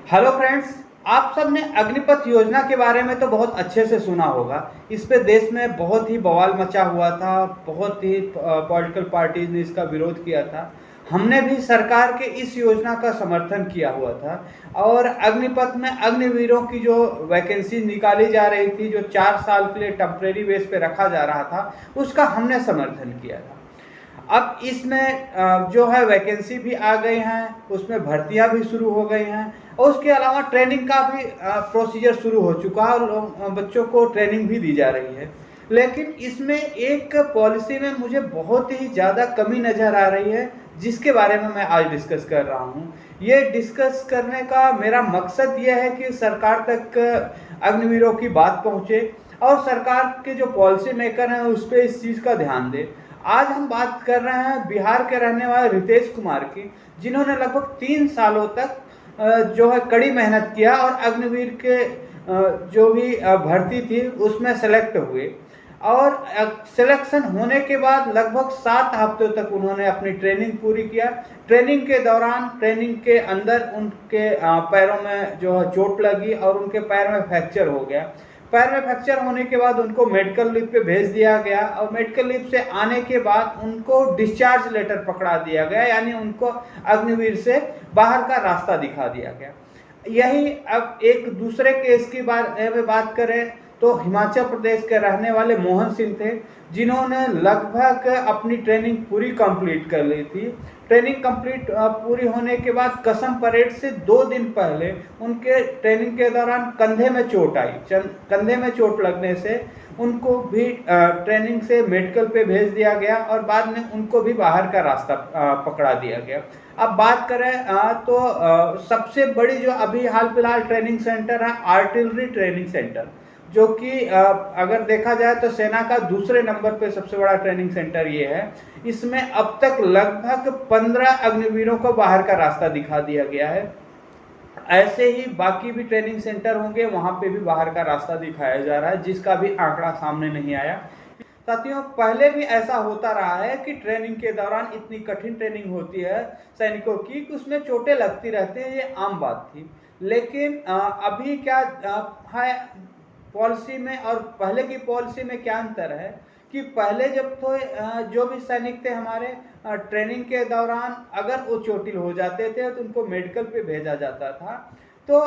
Hello friends. आप सब ने अग्निपथ योजना के बारे में तो बहुत अच्छे से सुना होगा। इस पे देश में बहुत ही बवाल मचा हुआ था। बहुत ही पॉलिटिकल पार्टीज ने इसका विरोध किया था। हमने भी सरकार के इस योजना का समर्थन किया हुआ था। और अग्निपथ में अग्निवीरों की जो वैकेंसी निकाली जा रही थी, जो 4 साल के लिए टेम्परेरी बेस पे रखा जा रहा था, उसका हमने समर्थन किया था। अब इसमें जो है वैकेंसी भी आ गई हैं, उसमें भर्तियां भी शुरू हो गई हैं, और उसके अलावा ट्रेनिंग का भी प्रोसीजर शुरू हो चुका है और बच्चों को ट्रेनिंग भी दी जा रही है। लेकिन इसमें एक पॉलिसी में मुझे बहुत ही ज़्यादा कमी नज़र आ रही है, जिसके बारे में मैं आज डिस्कस कर रहा हूँ। ये डिस्कस करने का मेरा मकसद ये है कि सरकार तक अग्निवीरों की बात पहुँचे और सरकार के जो पॉलिसी मेकर हैं उस पर इस चीज़ का ध्यान दें। आज हम बात कर रहे हैं बिहार के रहने वाले रितेश कुमार की, जिन्होंने लगभग 3 सालों तक जो है कड़ी मेहनत किया और अग्निवीर के जो भी भर्ती थी उसमें सेलेक्ट हुए। और सिलेक्शन होने के बाद लगभग 7 हफ्तों तक उन्होंने अपनी ट्रेनिंग पूरी किया। ट्रेनिंग के दौरान, ट्रेनिंग के अंदर उनके पैरों में जो है चोट लगी और उनके पैर में फ्रैक्चर हो गया। पैर में फ्रैक्चर होने के बाद उनको मेडिकल लीव पे भेज दिया गया और मेडिकल लीव से आने के बाद उनको डिस्चार्ज लेटर पकड़ा दिया गया, यानी उनको अग्निवीर से बाहर का रास्ता दिखा दिया गया। यही अब एक दूसरे केस की बात करें तो हिमाचल प्रदेश के रहने वाले मोहन सिंह थे, जिन्होंने लगभग अपनी ट्रेनिंग पूरी कंप्लीट कर ली थी। ट्रेनिंग कंप्लीट पूरी होने के बाद कसम परेड से 2 दिन पहले उनके ट्रेनिंग के दौरान कंधे में चोट आई। कंधे में चोट लगने से उनको भी ट्रेनिंग से मेडिकल पे भेज दिया गया और बाद में उनको भी बाहर का रास्ता पकड़ा दिया गया। अब बात करें तो सबसे बड़ी जो अभी हाल फिलहाल ट्रेनिंग सेंटर है आर्टिलरी ट्रेनिंग सेंटर, जो कि अगर देखा जाए तो सेना का दूसरे नंबर पे सबसे बड़ा ट्रेनिंग सेंटर ये है। इसमें अब तक लगभग 15 अग्निवीरों को बाहर का रास्ता दिखा दिया गया है। ऐसे ही बाकी भी ट्रेनिंग सेंटर होंगे, वहां पे भी बाहर का रास्ता दिखाया जा रहा है, जिसका भी आंकड़ा सामने नहीं आया। साथियों, पहले भी ऐसा होता रहा है कि ट्रेनिंग के दौरान इतनी कठिन ट्रेनिंग होती है सैनिकों की कि उसमें चोटें लगती रहती हैं, ये आम बात थी। लेकिन अभी क्या है पॉलिसी में और पहले की पॉलिसी में क्या अंतर है कि पहले जब तो जो भी सैनिक थे हमारे ट्रेनिंग के दौरान अगर वो चोटिल हो जाते थे तो उनको मेडिकल पे भेजा जाता था। तो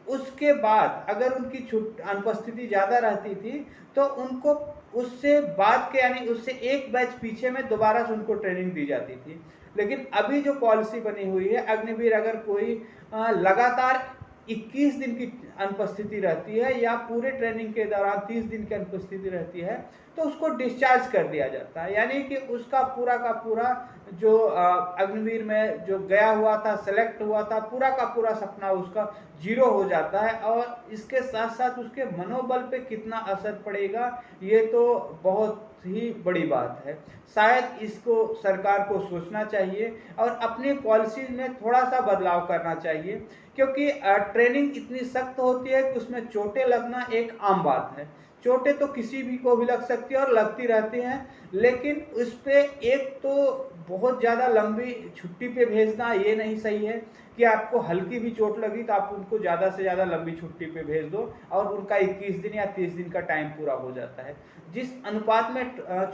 उसके बाद अगर उनकी अनुपस्थिति ज़्यादा रहती थी तो उनको उससे बाद के यानी उससे एक बैच पीछे में दोबारा से उनको ट्रेनिंग दी जाती थी। लेकिन अभी जो पॉलिसी बनी हुई है, अग्निवीर अगर कोई लगातार 21 दिन की अनुपस्थिति रहती है या पूरे ट्रेनिंग के दौरान 30 दिन की अनुपस्थिति रहती है तो उसको डिस्चार्ज कर दिया जाता है, यानी कि उसका पूरा का पूरा जो अग्निवीर में जो गया हुआ था, सेलेक्ट हुआ था, पूरा का पूरा सपना उसका जीरो हो जाता है। और इसके साथ साथ उसके मनोबल पे कितना असर पड़ेगा ये तो बहुत ही बड़ी बात है। शायद इसको सरकार को सोचना चाहिए और अपनी पॉलिसी में थोड़ा सा बदलाव करना चाहिए, क्योंकि ट्रेनिंग इतनी सख्त होती है कि उसमें चोटें लगना एक आम बात है। चोटें तो किसी भी को भी लग सकती है और लगती रहती हैं, लेकिन उस पर एक तो बहुत ज़्यादा लंबी छुट्टी पे भेजना ये नहीं सही है कि आपको हल्की भी चोट लगी तो आप उनको ज़्यादा से ज़्यादा लंबी छुट्टी पे भेज दो और उनका 21 दिन या 30 दिन का टाइम पूरा हो जाता है। जिस अनुपात में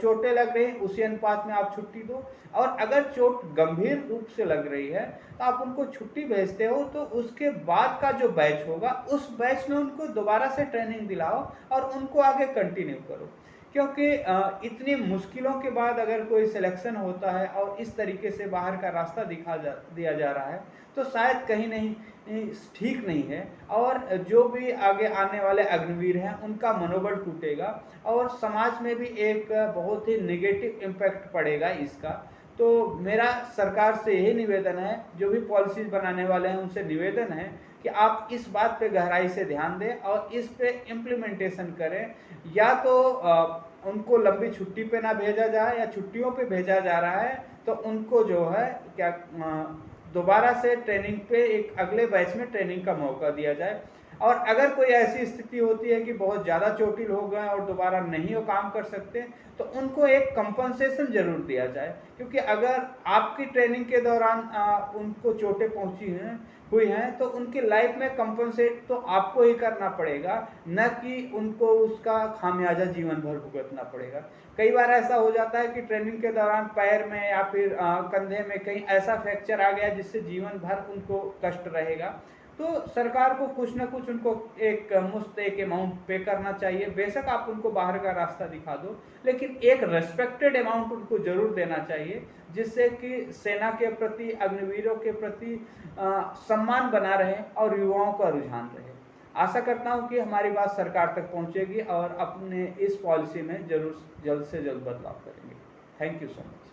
चोटें लग रही हैं उसी अनुपात में आप छुट्टी दो, और अगर चोट गंभीर रूप से लग रही है तो आप उनको छुट्टी भेजते हो तो उसके बाद का जो बैच होगा उस बैच में उनको दोबारा से ट्रेनिंग दिलाओ और उनको आगे कंटिन्यू करो। क्योंकि इतनी मुश्किलों के बाद अगर कोई सिलेक्शन होता है और इस तरीके से बाहर का रास्ता दिया जा रहा है तो शायद कहीं नहीं ठीक नहीं है, और जो भी आगे आने वाले अग्निवीर हैं उनका मनोबल टूटेगा और समाज में भी एक बहुत ही नेगेटिव इम्पैक्ट पड़ेगा इसका। तो मेरा सरकार से यही निवेदन है, जो भी पॉलिसीज बनाने वाले हैं उनसे निवेदन है कि आप इस बात पे गहराई से ध्यान दें और इस पे इम्प्लीमेंटेशन करें। या तो उनको लंबी छुट्टी पे ना भेजा जाए, या छुट्टियों पे भेजा जा रहा है तो उनको जो है क्या दोबारा से ट्रेनिंग पे एक अगले बैच में ट्रेनिंग का मौका दिया जाए। और अगर कोई ऐसी स्थिति होती है कि बहुत ज़्यादा चोटिल हो गए और दोबारा नहीं वो काम कर सकते तो उनको एक कंपनसेशन जरूर दिया जाए, क्योंकि अगर आपकी ट्रेनिंग के दौरान उनको चोटें पहुंची हैं हुई हैं, तो उनकी लाइफ में कंपनसेट तो आपको ही करना पड़ेगा, न कि उनको उसका खामियाजा जीवन भर भुगतना पड़ेगा। कई बार ऐसा हो जाता है कि ट्रेनिंग के दौरान पैर में या फिर कंधे में कहीं ऐसा फ्रैक्चर आ गया जिससे जीवन भर उनको कष्ट रहेगा। तो सरकार को कुछ ना कुछ उनको एक मुफ्त एक अमाउंट पे करना चाहिए। बेशक आप उनको बाहर का रास्ता दिखा दो, लेकिन एक रेस्पेक्टेड अमाउंट उनको जरूर देना चाहिए, जिससे कि सेना के प्रति, अग्निवीरों के प्रति सम्मान बना रहे और युवाओं का रुझान रहे। आशा करता हूं कि हमारी बात सरकार तक पहुंचेगी और अपने इस पॉलिसी में जरूर जल्द से जल्द बदलाव करेंगे। Thank you so much.